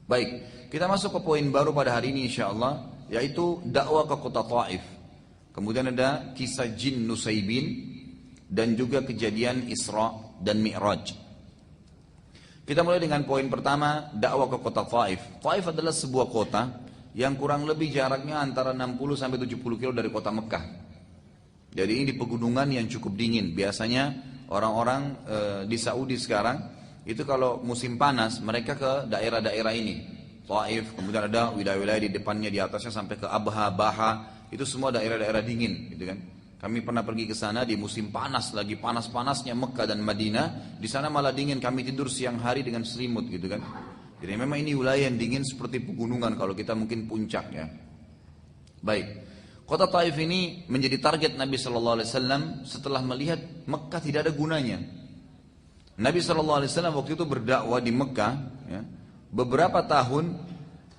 Baik, kita masuk ke poin baru pada hari ini insyaallah, yaitu dakwah ke kota Taif. Kemudian ada kisah jin Nusaybin dan juga kejadian Isra dan Mi'raj. Kita mulai dengan poin pertama, dakwah ke kota Taif. Taif adalah sebuah kota yang kurang lebih jaraknya antara 60 sampai 70 kilo dari kota Mekah. Jadi ini di pegunungan yang cukup dingin. Biasanya orang-orang di Saudi sekarang itu kalau musim panas mereka ke daerah-daerah ini, Taif, kemudian ada wilayah-wilayah di depannya, di atasnya sampai ke Abha, Baha, itu semua daerah-daerah dingin, gitu kan. Kami pernah pergi ke sana di musim panas, lagi panas-panasnya Mekah dan Madinah, di sana malah dingin, kami tidur siang hari dengan selimut, gitu kan. Jadi memang ini wilayah yang dingin seperti pegunungan, kalau kita mungkin puncak ya. Baik, kota Taif ini menjadi target Nabi Shallallahu Alaihi Wasallam setelah melihat Mekah tidak ada gunanya. Nabi SAW waktu itu berdakwah di Mekah ya, beberapa tahun,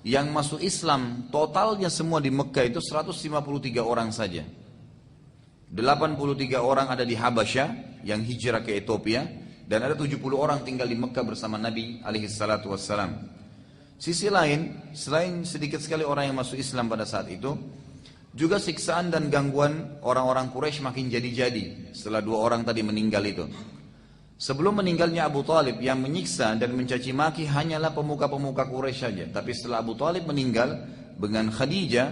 yang masuk Islam totalnya semua di Mekah itu 153 orang saja. 83 orang ada di Habasyah yang hijrah ke Ethiopia, dan ada 70 orang tinggal di Mekah bersama Nabi alaihissalatu wassalam. Sisi lain, selain sedikit sekali orang yang masuk Islam pada saat itu, juga siksaan dan gangguan orang-orang Quraisy makin jadi-jadi setelah 2 orang tadi meninggal itu. Sebelum meninggalnya Abu Talib, yang menyiksa dan mencaci maki hanyalah pemuka-pemuka Quraisy saja. Tapi setelah Abu Talib meninggal dengan Khadijah,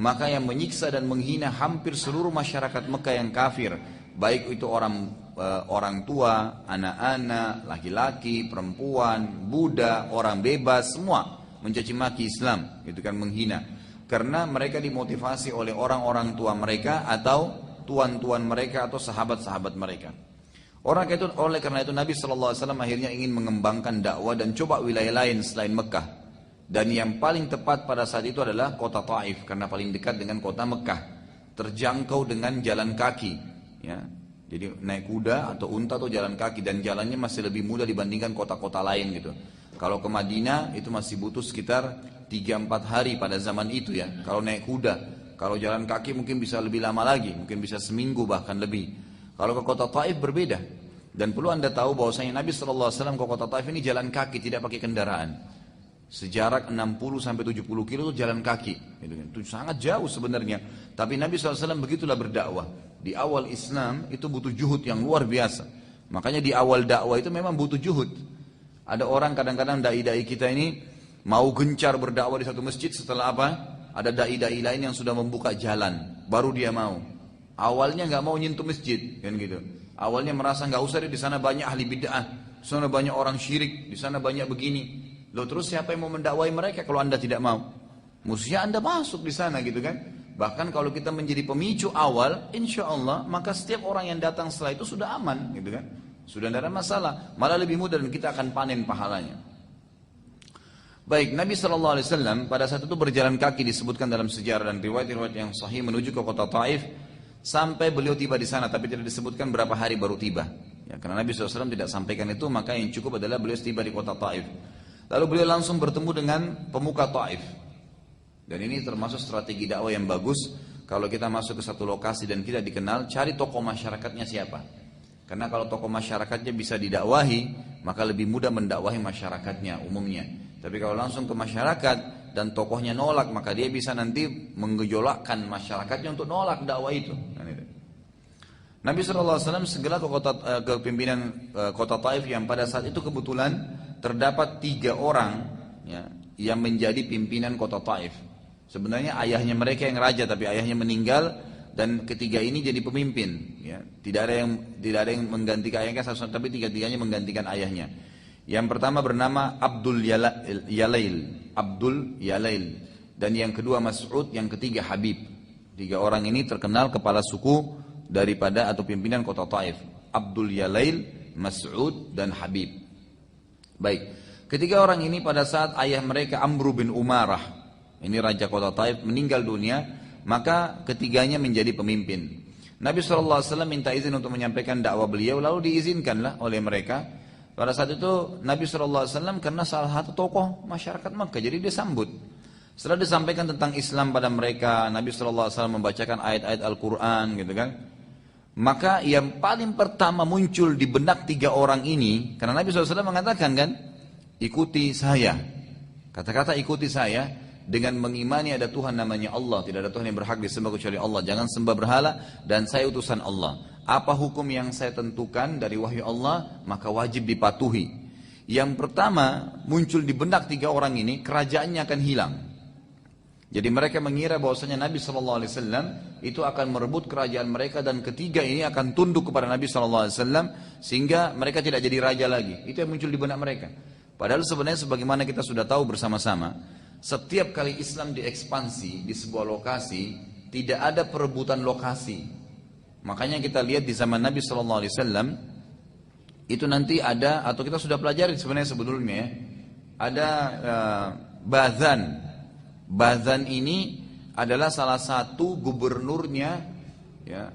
maka yang menyiksa dan menghina hampir seluruh masyarakat Mekah yang kafir, baik itu orang tua, anak-anak, laki-laki, perempuan, budak, orang bebas, semua mencaci maki Islam, itu kan menghina. Karena mereka dimotivasi oleh orang-orang tua mereka atau tuan-tuan mereka atau sahabat-sahabat mereka. Oleh karena itu Nabi SAW akhirnya ingin mengembangkan dakwah dan coba wilayah lain selain Mekah. Dan yang paling tepat pada saat itu adalah kota Taif, karena paling dekat dengan kota Mekah, terjangkau dengan jalan kaki ya. Jadi naik kuda atau unta atau jalan kaki, dan jalannya masih lebih mudah dibandingkan kota-kota lain gitu. Kalau ke Madinah itu masih butuh sekitar 3-4 hari pada zaman itu ya, kalau naik kuda. Kalau jalan kaki mungkin bisa lebih lama lagi, mungkin bisa seminggu bahkan lebih. Kalau ke kota Taif berbeda. Dan perlu anda tahu bahwasanya Nabi SAW ke kota Taif ini jalan kaki, tidak pakai kendaraan. Sejarak 60-70 kilo itu jalan kaki. Itu sangat jauh sebenarnya. Tapi Nabi SAW begitulah berdakwah. Di awal Islam itu butuh juhud yang luar biasa. Makanya di awal dakwah itu memang butuh juhud. Ada orang kadang-kadang dai-dai kita ini mau gencar berdakwah di satu masjid, setelah apa? Ada dai-dai lain yang sudah membuka jalan, baru dia mau. Awalnya nggak mau nyentuh masjid, kan gitu. Awalnya merasa nggak usah, di sana banyak ahli bid'ah, di sana banyak orang syirik, di sana banyak begini. Loh, terus siapa yang mau mendakwai mereka kalau anda tidak mau? Mestinya anda masuk di sana gitu kan. Bahkan kalau kita menjadi pemicu awal, insya Allah maka setiap orang yang datang setelah itu sudah aman gitu kan. Sudah tidak ada masalah, malah lebih mudah dan kita akan panen pahalanya. Baik, Nabi SAW pada saat itu berjalan kaki, disebutkan dalam sejarah dan riwayat-riwayat yang sahih, menuju ke kota Taif. Sampai beliau tiba di sana, tapi tidak disebutkan berapa hari baru tiba. Ya, karena Nabi SAW tidak sampaikan itu, maka yang cukup adalah beliau tiba di kota Taif. Lalu beliau langsung bertemu dengan pemuka Taif. Dan ini termasuk strategi dakwah yang bagus. Kalau kita masuk ke satu lokasi dan kita dikenal, cari tokoh masyarakatnya siapa. Karena kalau tokoh masyarakatnya bisa didakwahi, maka lebih mudah mendakwahi masyarakatnya umumnya. Tapi kalau langsung ke masyarakat dan tokohnya nolak, maka dia bisa nanti menggejolakkan masyarakatnya untuk nolak dakwah itu. Nabi SAW segera ke pimpinan kota Taif, yang pada saat itu kebetulan terdapat 3 orang ya, yang menjadi pimpinan kota Taif. Sebenarnya ayahnya mereka yang raja, tapi ayahnya meninggal dan ketiga ini jadi pemimpin. Ya. Tidak ada yang menggantikan ayahnya, tapi tiga-tiganya menggantikan ayahnya. Yang pertama bernama Abdul Yalail, dan yang kedua Mas'ud, yang ketiga Habib. 3 orang ini terkenal kepala suku daripada atau pimpinan kota Taif. Abdul Yalail, Mas'ud dan Habib. Baik, ketiga orang ini pada saat ayah mereka Amr bin Umarah, ini raja kota Taif, meninggal dunia, maka ketiganya menjadi pemimpin. Nabi SAW minta izin untuk menyampaikan dakwah beliau, lalu diizinkanlah oleh mereka. Pada saat itu Nabi SAW karena salah satu tokoh masyarakat Makkah, jadi dia sambut. Setelah disampaikan tentang Islam pada mereka, Nabi SAW membacakan ayat-ayat Al-Quran gitu kan. Maka yang paling pertama muncul di benak 3 orang ini, karena Nabi SAW mengatakan kan, ikuti saya. Kata-kata ikuti saya dengan mengimani ada Tuhan namanya Allah, tidak ada Tuhan yang berhak disembah kecuali Allah, jangan sembah berhala, dan saya utusan Allah. Apa hukum yang saya tentukan dari wahyu Allah, maka wajib dipatuhi. Yang pertama muncul di benak 3 orang ini, kerajaannya akan hilang. Jadi mereka mengira bahwasanya Nabi SAW itu akan merebut kerajaan mereka, dan ketiga ini akan tunduk kepada Nabi SAW, sehingga mereka tidak jadi raja lagi. Itu yang muncul di benak mereka. Padahal sebenarnya sebagaimana kita sudah tahu bersama-sama, setiap kali Islam diekspansi di sebuah lokasi, tidak ada perebutan lokasi. Makanya kita lihat di zaman Nabi SAW, itu nanti ada, atau kita sudah pelajari sebenarnya sebelumnya, ada Bazan. Bazan ini adalah salah satu gubernurnya, ya,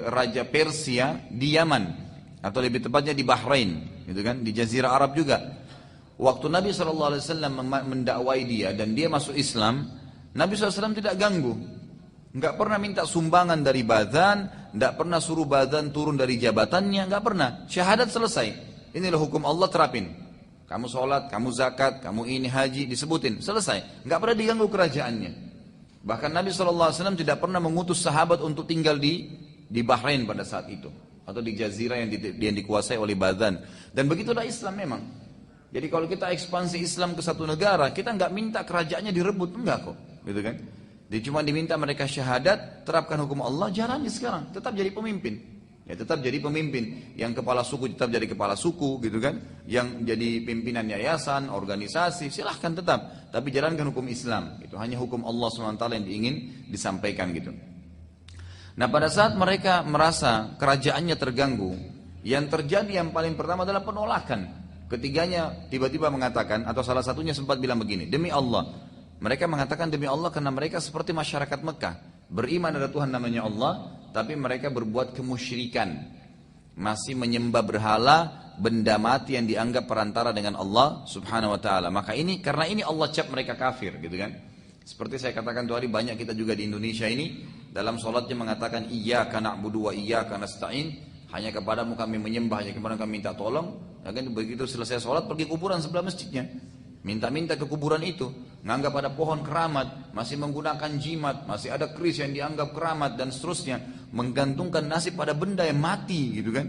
Raja Persia di Yaman, atau lebih tepatnya di Bahrain, gitu kan, di Jazirah Arab juga. Waktu Nabi SAW mendakwai dia dan dia masuk Islam, Nabi SAW tidak ganggu. Nggak pernah minta sumbangan dari Bazan, nggak pernah suruh Bazan turun dari jabatannya, nggak pernah. Syahadat selesai. Inilah hukum Allah, terapin. Kamu sholat, kamu zakat, kamu ini haji, disebutin. Selesai. Nggak pernah diganggu kerajaannya. Bahkan Nabi SAW tidak pernah mengutus sahabat untuk tinggal di Bahrain pada saat itu. Atau di jazirah yang dikuasai oleh Bazan. Dan begitulah Islam memang. Jadi kalau kita ekspansi Islam ke satu negara, kita nggak minta kerajaannya direbut, enggak kok, gitu kan? Dia cuma diminta mereka syahadat, terapkan hukum Allah, jalani sekarang, tetap jadi pemimpin. Ya tetap jadi pemimpin, yang kepala suku tetap jadi kepala suku, gitu kan? Yang jadi pimpinan yayasan, organisasi, silahkan tetap, tapi jalankan hukum Islam. Itu hanya hukum Allah SWT yang ingin disampaikan gitu. Nah pada saat mereka merasa kerajaannya terganggu, yang terjadi yang paling pertama adalah penolakan. Ketiganya tiba-tiba mengatakan, atau salah satunya sempat bilang begini, demi Allah. Mereka mengatakan demi Allah karena mereka seperti masyarakat Mekah. Beriman ada Tuhan namanya Allah, tapi mereka berbuat kemusyrikan. Masih menyembah berhala, benda mati yang dianggap perantara dengan Allah subhanahu wa ta'ala. Maka karena ini Allah cap mereka kafir, gitu kan. Seperti saya katakan tuh hari, banyak kita juga di Indonesia ini, dalam sholatnya mengatakan, iyyaka na'budu wa iyyaka nasta'in. Hanya kepadamu kami menyembah, hanya kepada kami minta tolong. Ya kan, begitu selesai sholat pergi kuburan sebelah masjidnya, minta-minta ke kuburan itu, nganggap ada pohon keramat, masih menggunakan jimat, masih ada keris yang dianggap keramat dan seterusnya, menggantungkan nasib pada benda yang mati, gitu kan.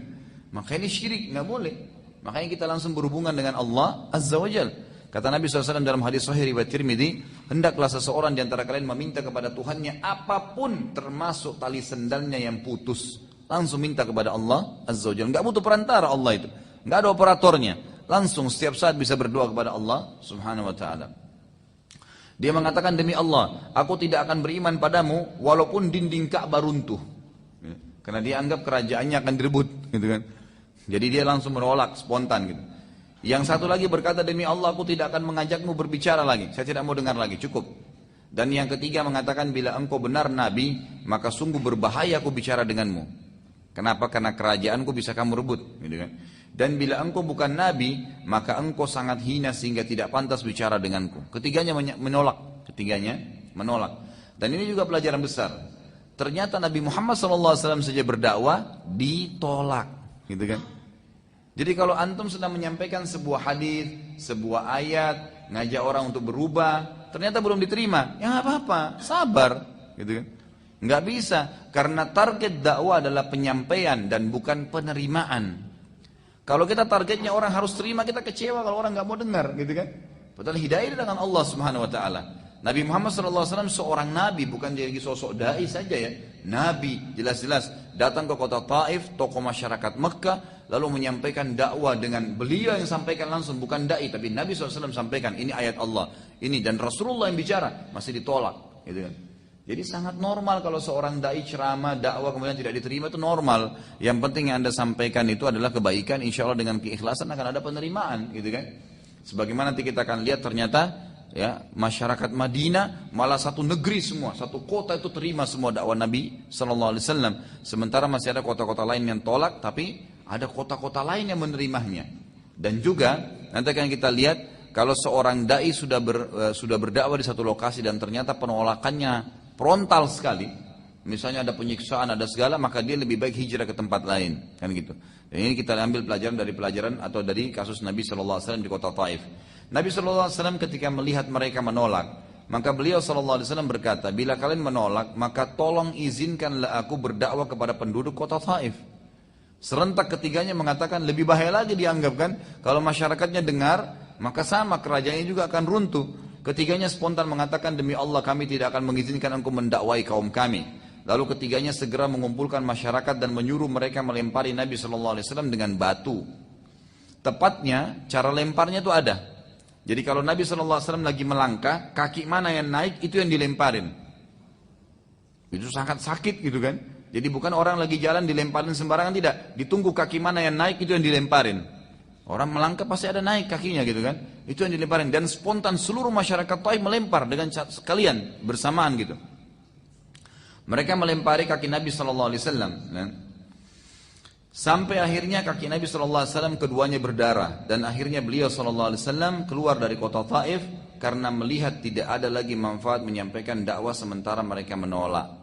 Maka ini syirik, nggak boleh. Makanya kita langsung berhubungan dengan Allah Azza wa Jal. Kata Nabi SAW dalam hadis sahih riwayat Tirmidzi, hendaklah seseorang di antara kalian meminta kepada Tuhannya apapun, termasuk tali sendalnya yang putus. Langsung minta kepada Allah Azza wa Jalla. Nggak butuh perantara Allah itu. Nggak ada operatornya. Langsung setiap saat bisa berdoa kepada Allah Subhanahu wa ta'ala. Dia mengatakan demi Allah, aku tidak akan beriman padamu walaupun dinding Ka'bah runtuh. Karena dia anggap kerajaannya akan direbut, gitu kan. Jadi dia langsung menolak spontan gitu. Yang satu lagi berkata demi Allah, aku tidak akan mengajakmu berbicara lagi. Saya tidak mau dengar lagi, cukup. Dan yang ketiga mengatakan bila engkau benar Nabi, maka sungguh berbahaya aku bicara denganmu. Kenapa? Karena kerajaanku bisa kamu rebut, gitu kan. Dan bila engkau bukan Nabi, maka engkau sangat hina sehingga tidak pantas bicara denganku. Ketiganya menolak. Dan ini juga pelajaran besar. Ternyata Nabi Muhammad SAW saja berdakwah ditolak, gitu kan. Jadi kalau antum sedang menyampaikan sebuah hadis, sebuah ayat, ngajak orang untuk berubah, ternyata belum diterima, ya nggak apa-apa, sabar, gitu kan. Nggak bisa, karena target dakwah adalah penyampaian dan bukan penerimaan. Kalau kita targetnya orang harus terima, kita kecewa kalau orang nggak mau dengar, gitu kan? Padahal hidayah dengan Allah Subhanahu Wa Taala. Nabi Muhammad SAW seorang nabi, bukan jadi sosok dai saja ya. Nabi jelas-jelas datang ke kota Taif, tokoh masyarakat Mekah, lalu menyampaikan dakwah dengan beliau yang sampaikan langsung, bukan dai, tapi Nabi SAW sampaikan ini ayat Allah, ini dan Rasulullah yang bicara, masih ditolak, gitu kan? Jadi sangat normal kalau seorang dai ceramah, dakwah kemudian tidak diterima, itu normal. Yang penting yang Anda sampaikan itu adalah kebaikan, insya Allah dengan keikhlasan akan ada penerimaan, gitu kan? Sebagaimana nanti kita akan lihat ternyata ya masyarakat Madinah malah satu negeri semua, satu kota itu terima semua dakwah Nabi Sallallahu Alaihi Wasallam. Sementara masih ada kota-kota lain yang tolak, tapi ada kota-kota lain yang menerimanya. Dan juga nanti akan kita lihat kalau seorang dai sudah berdakwah di satu lokasi dan ternyata penolakannya frontal sekali, misalnya ada penyiksaan, ada segala, maka dia lebih baik hijrah ke tempat lain, kan gitu. Dan ini kita ambil pelajaran dari atau dari kasus Nabi SAW di kota Taif. Nabi SAW ketika melihat mereka menolak, maka beliau SAW berkata, bila kalian menolak, maka tolong izinkanlah aku berdakwah kepada penduduk kota Taif. Serentak ketiganya mengatakan, lebih bahaya lagi dianggap kan, kalau masyarakatnya dengar, maka sama kerajaannya juga akan runtuh. Ketiganya spontan mengatakan, demi Allah kami tidak akan mengizinkan engkau mendakwai kaum kami. Lalu ketiganya segera mengumpulkan masyarakat dan menyuruh mereka melempari Nabi SAW dengan batu. Tepatnya cara lemparnya itu ada. Jadi kalau Nabi SAW lagi melangkah, kaki mana yang naik itu yang dilemparin. Itu sangat sakit gitu kan. Jadi bukan orang lagi jalan dilemparin sembarangan, tidak. Ditunggu kaki mana yang naik itu yang dilemparin. Orang melangkah pasti ada naik kakinya gitu kan. Itu yang dilemparin. Dan spontan seluruh masyarakat Taif melempar dengan sekalian bersamaan gitu. Mereka melempari kaki Nabi SAW. Sampai akhirnya kaki Nabi SAW keduanya berdarah. Dan akhirnya beliau SAW keluar dari kota Taif. Karena melihat tidak ada lagi manfaat menyampaikan dakwah sementara mereka menolak.